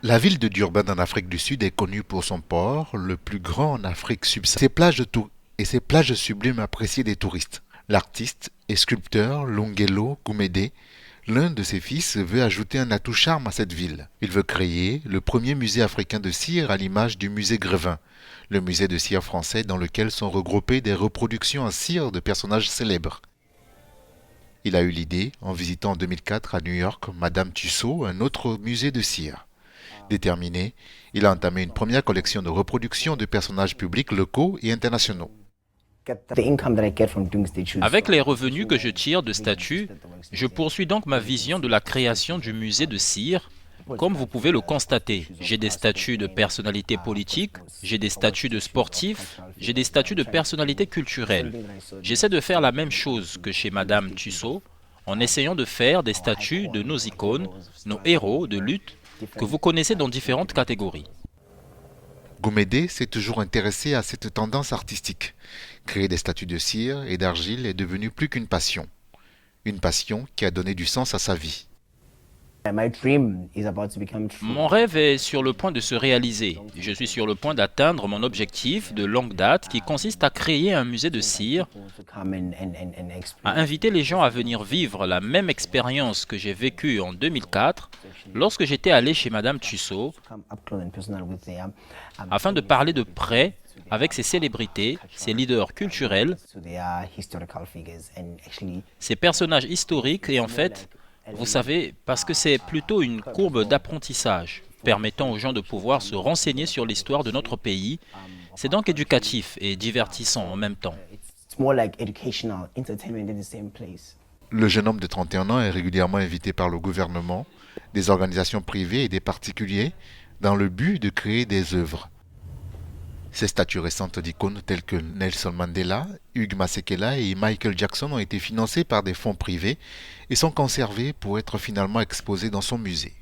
La ville de Durban en Afrique du Sud est connue pour son port, le plus grand en Afrique subsaharienne, ses plages sublimes appréciées des touristes. L'artiste et sculpteur Lungelo Gumede, l'un de ses fils, veut ajouter un atout charme à cette ville. Il veut créer le premier musée africain de cire à l'image du musée Grévin, le musée de cire français dans lequel sont regroupées des reproductions en cire de personnages célèbres. Il a eu l'idée en visitant en 2004 à New York Madame Tussauds, un autre musée de cire. Déterminé, il a entamé une première collection de reproductions de personnages publics locaux et internationaux. Avec les revenus que je tire de statues, je poursuis donc ma vision de la création du musée de cire. Comme vous pouvez le constater, j'ai des statues de personnalités politiques, j'ai des statues de sportifs, j'ai des statues de personnalités culturelles. J'essaie de faire la même chose que chez Madame Tussauds, en essayant de faire des statues de nos icônes, nos héros de lutte, que vous connaissez dans différentes catégories. Gumede s'est toujours intéressé à cette tendance artistique. Créer des statues de cire et d'argile est devenu plus qu'une passion. Une passion qui a donné du sens à sa vie. Mon rêve est sur le point de se réaliser. Je suis sur le point d'atteindre mon objectif de longue date qui consiste à créer un musée de cire, à inviter les gens à venir vivre la même expérience que j'ai vécue en 2004 lorsque j'étais allé chez Madame Tussauds, afin de parler de près avec ces célébrités, ces leaders culturels, ces personnages historiques et en fait, vous savez, parce que c'est plutôt une courbe d'apprentissage permettant aux gens de pouvoir se renseigner sur l'histoire de notre pays. C'est donc éducatif et divertissant en même temps. Le jeune homme de 31 ans est régulièrement invité par le gouvernement, des organisations privées et des particuliers dans le but de créer des œuvres. Ces statues récentes d'icônes telles que Nelson Mandela, Hugh Masekela et Michael Jackson ont été financées par des fonds privés et sont conservées pour être finalement exposées dans son musée.